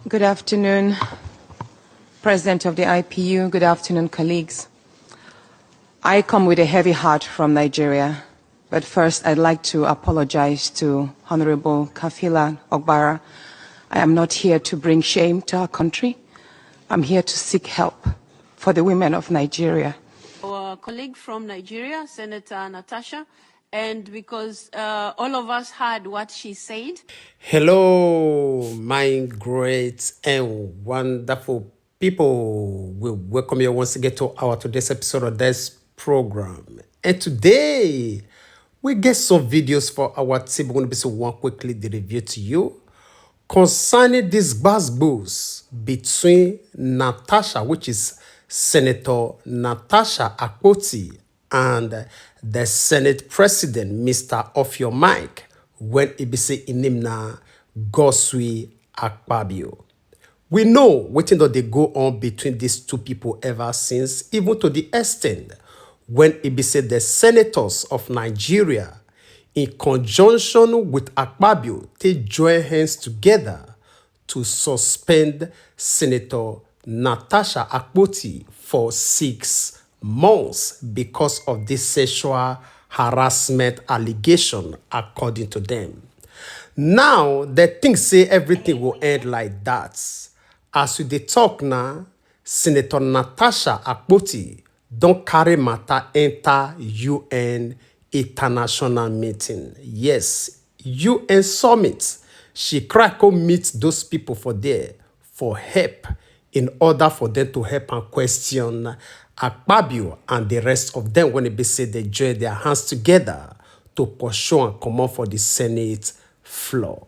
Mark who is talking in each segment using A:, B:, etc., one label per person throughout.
A: Good afternoon, President of the IPU. Good afternoon, colleagues. I come with a heavy heart from Nigeria, but first I'd like to apologize to Honorable Kafila Ogbara. I am not here to bring shame to our country. I'm here to seek help for the women of Nigeria.
B: Our colleague from Nigeria, Senator Natasha, and because all of us heard what she said.
C: Hello, my great and wonderful people. We welcome you once again to our today's episode of this program. And today, we get some videos for our team. We're going to be so one quickly the review to you concerning this buzz between Natasha, which is Senator Natasha Akpabio, and the Senate President, Mr. Off Your Mic, when he be say in him na Goswi Akpabio. We know what they go on between these two people ever since, even to the extent when it be said the senators of Nigeria, in conjunction with Akpabio, they join hands together to suspend Senator Natasha Akpabio for 6 months because of this sexual harassment allegation, according to them. Now, they think say everything will end like that. As we dey talk now, Senator Natasha Akpabio don't carry matter enter UN international meeting. Yes, UN summit. She crack go meet those people for there for help in order for them to help and question Akpabio and the rest of them when they say they join their hands together to pursue and come out for the Senate floor.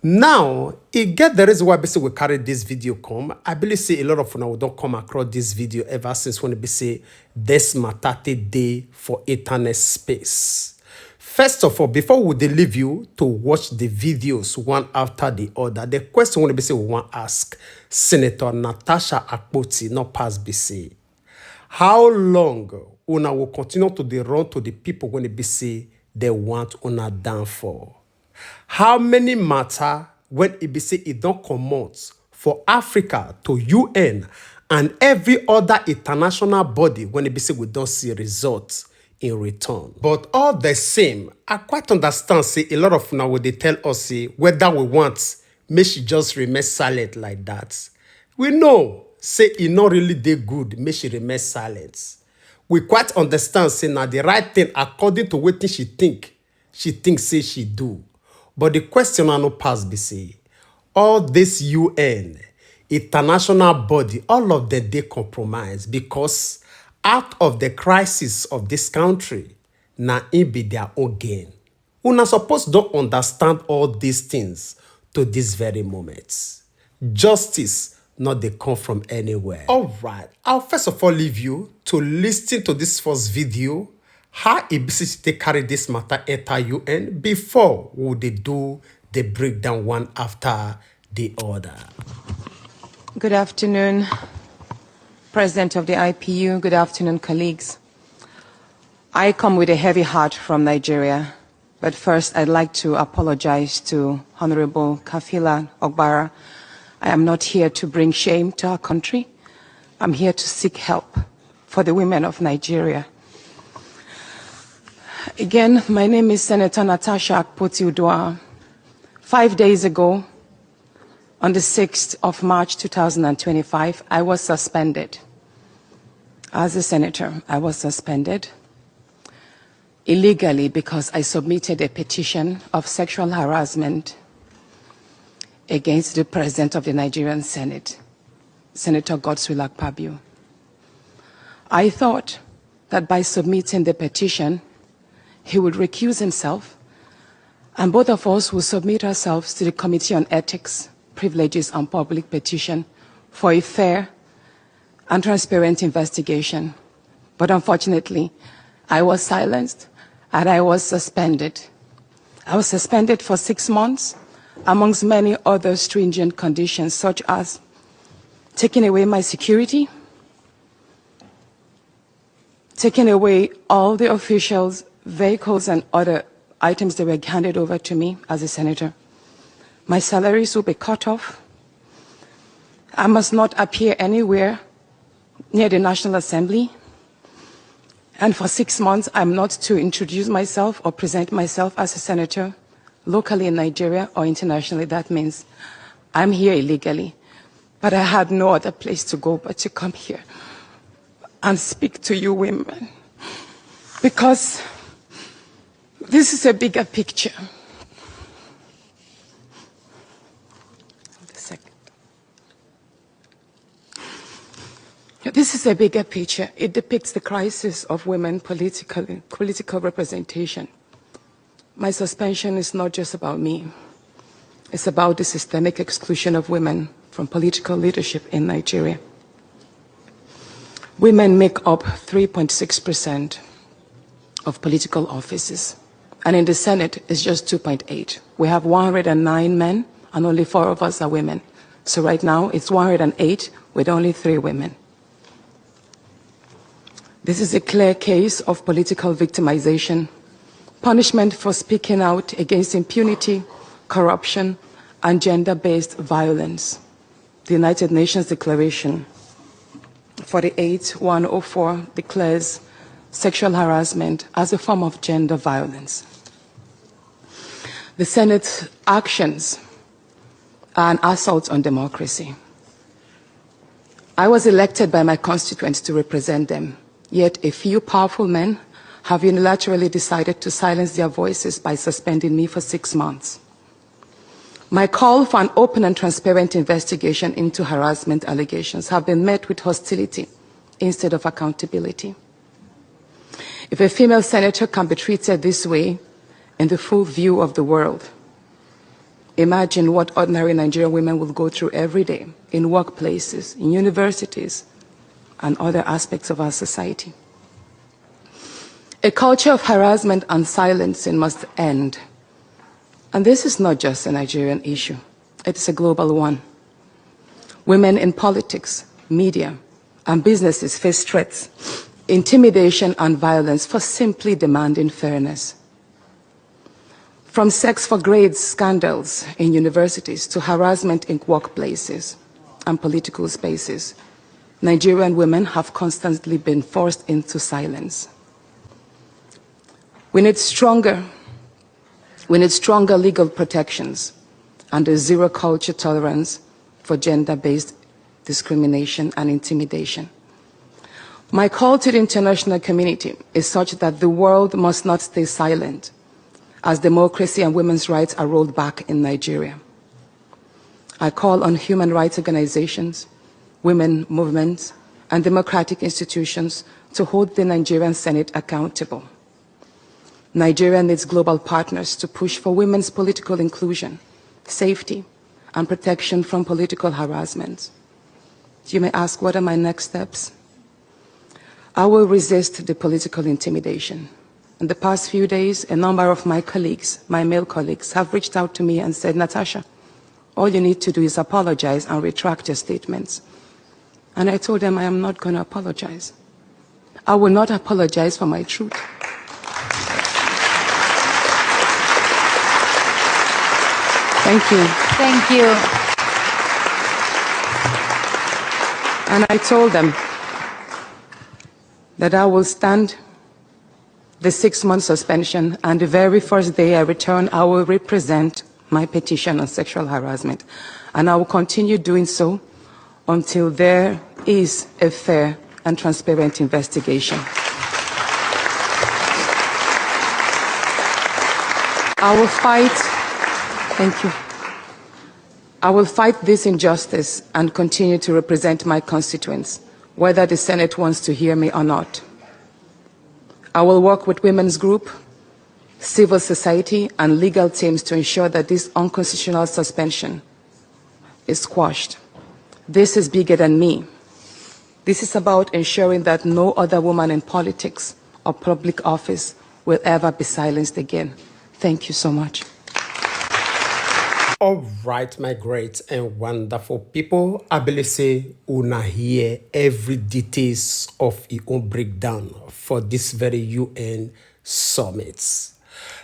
C: Now, it get the reason why we carry this video come. I believe say a lot of you don't come across this video ever since when they say this matter day for internet space. First of all, before we leave you to watch the videos one after the other, the question when they say we want to ask Senator Natasha Akpabio, not past BC. How long una will continue to run to the people when they say they want una down for? How many matter when it be say it don't come out for Africa to UN and every other international body when it be say we don't see results in return? But all the same, I quite understand say a lot of now when they tell us say whether we want may she just remain silent like that. We know say it not really dey good, may she remain silent. We quite understand say now the right thing according to what she thinks say she do. But the question I no pass be say, all this UN, international body, all of them they compromise because out of the crisis of this country, na it be their own gain. Una supposed don't understand all these things to this very moment. Justice not they come from anywhere. All right, I'll first of all leave you to listen to this first video how IBC they carry this matter enter UN before would they do the breakdown one after the other.
A: Good afternoon, President of the IPU. Good afternoon, colleagues. I come with a heavy heart from Nigeria, but first I'd like to apologize to Honorable Kafila Ogbara. I am not here to bring shame to our country. I'm here to seek help for the women of Nigeria. Again, my name is Senator Natasha Akpabio. 5 days ago, on the 6th of March 2025, I was suspended. As a senator, I was suspended illegally because I submitted a petition of sexual harassment against the President of the Nigerian Senate, Senator Godswill Akpabio. I thought that by submitting the petition, he would recuse himself, and both of us will submit ourselves to the Committee on Ethics, Privileges and Public Petition for a fair and transparent investigation. But unfortunately, I was silenced and I was suspended. I was suspended for 6 months, amongst many other stringent conditions, such as taking away my security, taking away all the officials' vehicles and other items that were handed over to me as a senator. My salaries will be cut off. I must not appear anywhere near the National Assembly. And for 6 months, I'm not to introduce myself or present myself as a senator locally in Nigeria or internationally. That means I'm here illegally. But I had no other place to go but to come here and speak to you women. Because this is a bigger picture. This is a bigger picture. It depicts the crisis of women political representation. My suspension is not just about me. It's about the systemic exclusion of women from political leadership in Nigeria. Women make up 3.6% of political offices. And in the Senate, it's just 2.8. We have 109 men, and only 4 of us are women. So right now, it's 108 with only 3 women. This is a clear case of political victimization, punishment for speaking out against impunity, corruption, and gender-based violence. The United Nations Declaration 48/104 declares sexual harassment as a form of gender violence. The Senate's actions are an assault on democracy. I was elected by my constituents to represent them, yet a few powerful men have unilaterally decided to silence their voices by suspending me for 6 months. My call for an open and transparent investigation into harassment allegations have been met with hostility instead of accountability. If a female senator can be treated this way in the full view of the world, imagine what ordinary Nigerian women will go through every day in workplaces, in universities, and other aspects of our society. A culture of harassment and silencing must end. And this is not just a Nigerian issue. It is a global one. Women in politics, media, and businesses face threats, intimidation, and violence for simply demanding fairness. From sex for grades scandals in universities to harassment in workplaces and political spaces, Nigerian women have constantly been forced into silence. We need stronger legal protections and a zero culture tolerance for gender-based discrimination and intimidation. My call to the international community is such that the world must not stay silent as democracy and women's rights are rolled back in Nigeria. I call on human rights organizations, women movements, and democratic institutions to hold the Nigerian Senate accountable. Nigeria needs global partners to push for women's political inclusion, safety, and protection from political harassment. You may ask, what are my next steps? I will resist the political intimidation. In the past few days, a number of my colleagues, my male colleagues, have reached out to me and said, Natasha, all you need to do is apologize and retract your statements. And I told them I am not going to apologize. I will not apologize for my truth. Thank you.
D: Thank you.
A: And I told them that I will stand the 6-month suspension, and the very first day I return, I will represent my petition on sexual harassment. And I will continue doing so until there is a fair and transparent investigation. I will fight, thank you. I will fight this injustice and continue to represent my constituents, whether the Senate wants to hear me or not. I will work with women's groups, civil society, and legal teams to ensure that this unconstitutional suspension is quashed. This is bigger than me. This is about ensuring that no other woman in politics or public office will ever be silenced again. Thank you so much.
C: All right, my great and wonderful people. I believe say una hear every details of your own breakdown for this very UN summit.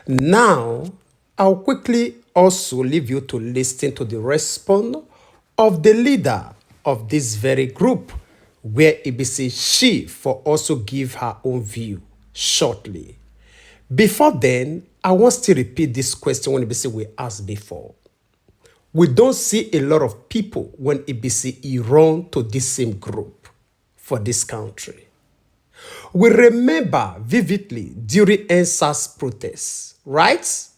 C: Now, I'll quickly also leave you to listen to the response of the leader of this very group, where it be say she for also give her own view shortly. Before then, I want to repeat this question when it be say we asked before. We don't see a lot of people when it be say e run to this same group for this country. We remember vividly during NSAS protests, right?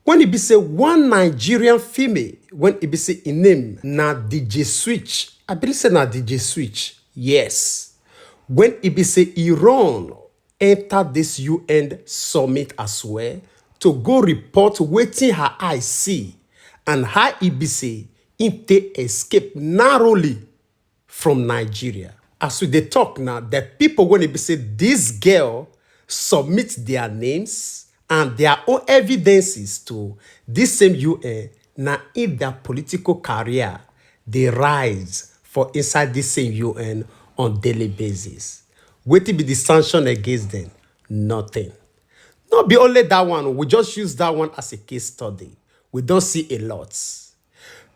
C: When it be say one Nigerian female, when it be say in name na DJ Switch, I believe say na DJ Switch, yes. When it be say Iran enter this UN summit as well to go report wetin her eye see and how it be say inte escape narrowly from Nigeria. As we dey talk now, the people when it be say this girl submit their names and their own evidences to this same UN, now if their political career they rise for inside this same UN on daily basis. Wetin be the sanction against them? Nothing. Not be only that one, we just use that one as a case study. We don't see a lot.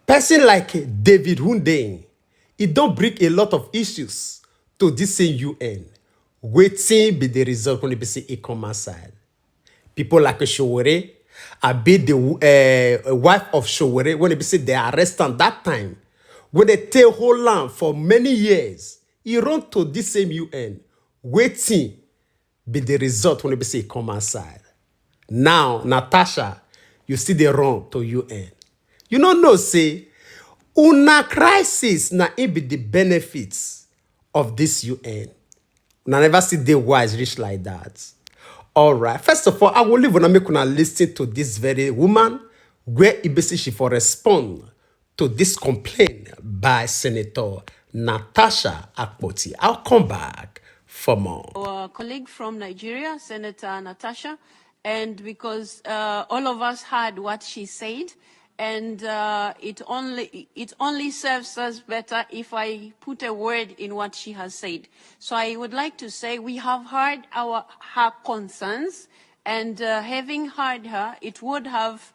C: Person like David Hundein, he don't bring a lot of issues to this same UN. Waiting be the result when it be say it come outside. People like Showore, I be the wife of Showore, when it be say they arrest am that time, when they take whole land for many years, he run to this same UN. Waiting be the result when it be say it come outside. Now, Natasha, you see the run to UN. You don't know, say, una crisis na it be the benefits of this UN. Una never see the wise rich like that. All right. First of all, I will leave when I make una listen to this very woman, where it be say she for respond to this complaint by Senator Natasha Akpabio. I'll come back for more.
B: Our colleague from Nigeria, Senator Natasha, and because all of us heard what she said, and it only serves us better if I put a word in what she has said. So I would like to say we have heard her concerns, and having heard her, it would have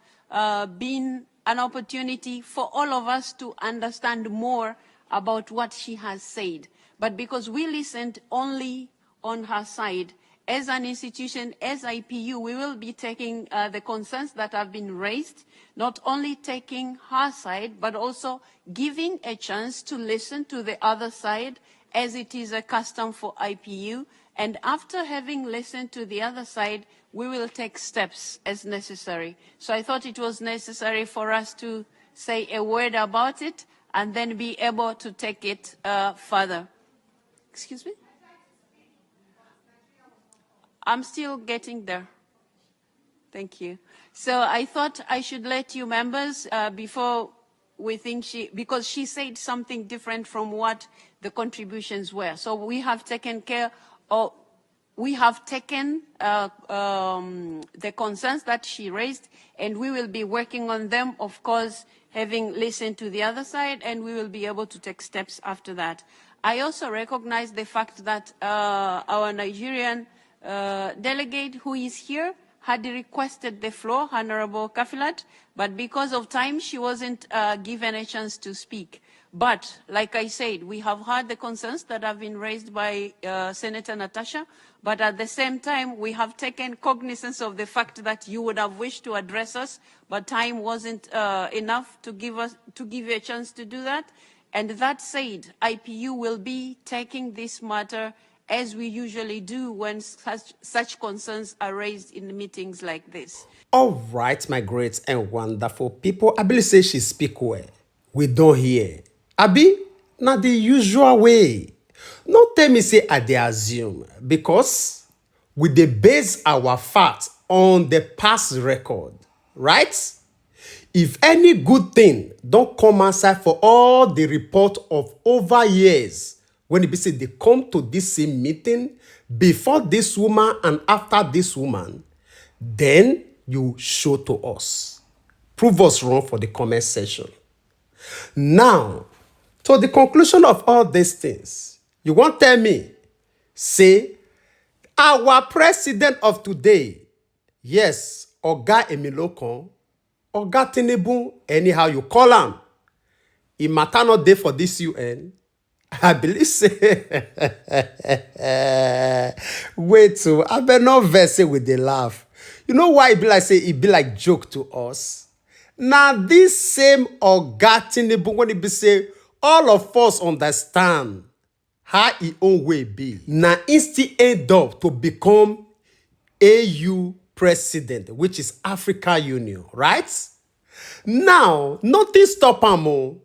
B: been an opportunity for all of us to understand more about what she has said. But because we listened only on her side, as an institution, as IPU, we will be taking the concerns that have been raised, not only taking her side, but also giving a chance to listen to the other side, as it is a custom for IPU. And after having listened to the other side, we will take steps as necessary. So I thought it was necessary for us to say a word about it and then be able to take it further. Excuse me? I'm still getting there. Thank you. So I thought I should let you members, before we think because she said something different from what the contributions were. So we have taken care of, we have taken the concerns that she raised, and we will be working on them, of course, having listened to the other side, and we will be able to take steps after that. I also recognize the fact that our Nigerian delegate who is here had requested the floor, Honorable Kafilat, but because of time, she wasn't given a chance to speak. But, like I said, we have heard the concerns that have been raised by Senator Natasha, but at the same time, we have taken cognizance of the fact that you would have wished to address us, but time wasn't enough to give you a chance to do that. And that said, IPU will be taking this matter as we usually do when such concerns are raised in meetings like this.
C: All right, my great and wonderful people. I believe say she speak well. We don't hear. Abi, not the usual way. No tell me say I dey assume, because we dey base our facts on the past record, right? If any good thing don't come outside for all the report of over years, when it be say they come to this same meeting before this woman and after this woman, then you show to us. Prove us wrong for the comment section. Now, to the conclusion of all these things, you won't tell me, say, our president of today, yes, Oga Emilokon, Oga Tinubu, anyhow you call him, he matter not dey for this UN, I believe say wait so I better not verse it with the laugh. You know why it be like say it be like joke to us? Now this same Oga Tinubu when it be say all of us understand how e own way be. Now still end up to become AU president, which is Africa Union, right? Now, nothing stop am o.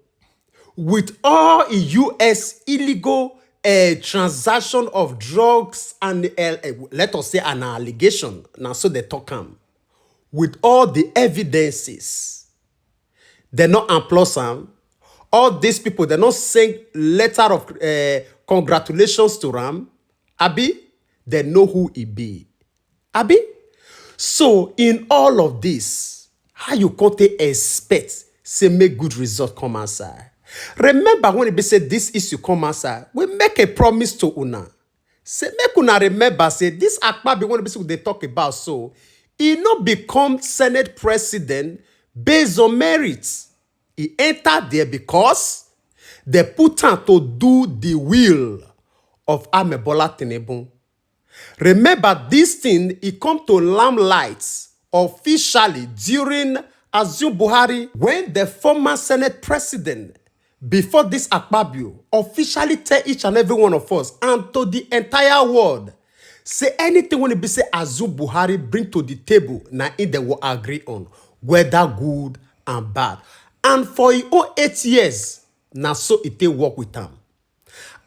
C: With all US illegal transaction of drugs and let us say an allegation. Now, so they talk am. With all the evidences, they not employ am. All these people, they not send letter of congratulations to Ram. Abi, they know who he be. Abi? So, in all of this, how you can't expect say make good result come outside? Remember when it said this issue come outside, we make a promise to una. Say make una remember say this Akpabio when they talk about so he not become Senate president based on merit. He entered there because they put him to do the will of Amebola Tinubu. Remember, this thing, it come to limelight officially during Azu Buhari when the former Senate president, before this Akpabio, officially tell each and every one of us and to the entire world, say anything when it be say Azu Buhari bring to the table, now they will agree on, whether good and bad. And for your own 8 years, now so it work with them.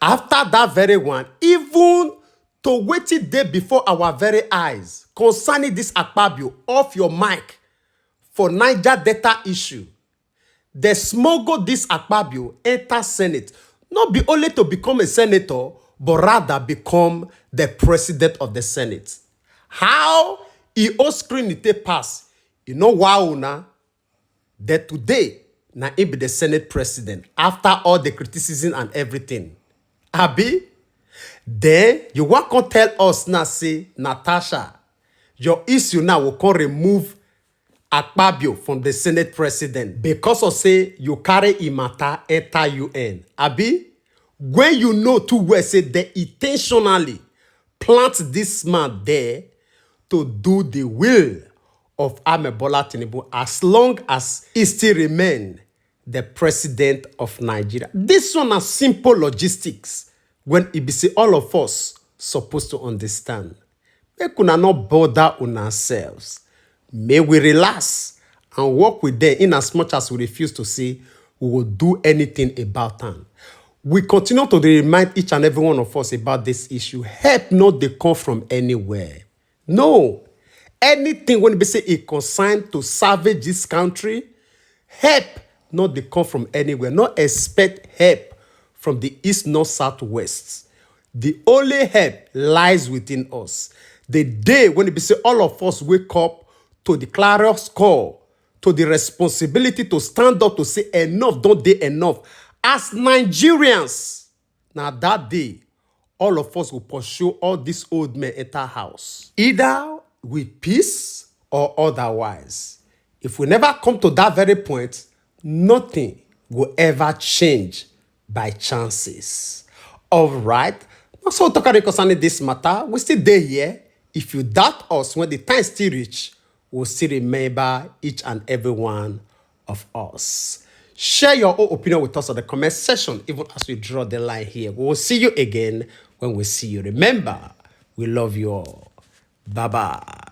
C: After that very one, even to wait it there before our very eyes concerning this Akpabio off your mic for Niger Delta issue, they smuggled this Akpabio enter Senate, not be only to become a senator, but rather become the president of the Senate. How he all screen it pass? You know wow now that today now he be the Senate president after all the criticism and everything. Abi? Then you want to tell us now, say, Natasha, your issue now will come remove Akpabio from the Senate president because of say you carry imata enter UN. Abi, when you know too well, say they intentionally plant this man there to do the will of Amebola Tinubu as long as he still remain the president of Nigeria. This one is simple logistics when it be say all of us supposed to understand. Make una not bother on ourselves. May we relax and work with them in as much as we refuse to say we will do anything about them. We continue to remind each and every one of us about this issue. Help not they come from anywhere. No. Anything when we say it consigned to salvage this country, help not they come from anywhere. Not expect help from the east, north, south, west. The only help lies within us. The day when it be say all of us wake up to the clarion call, to the responsibility to stand up to say enough, don't they enough. As Nigerians, now that day, all of us will pursue all these old men enter house. Either with peace or otherwise. If we never come to that very point, nothing will ever change by chances. All right. So talking concerning this matter, we still there here. If you doubt us when the time still reach, we'll still remember each and every one of us. Share your own opinion with us in the comment section, even as we draw the line here. We will see you again when we see you. Remember, we love you all. Bye-bye.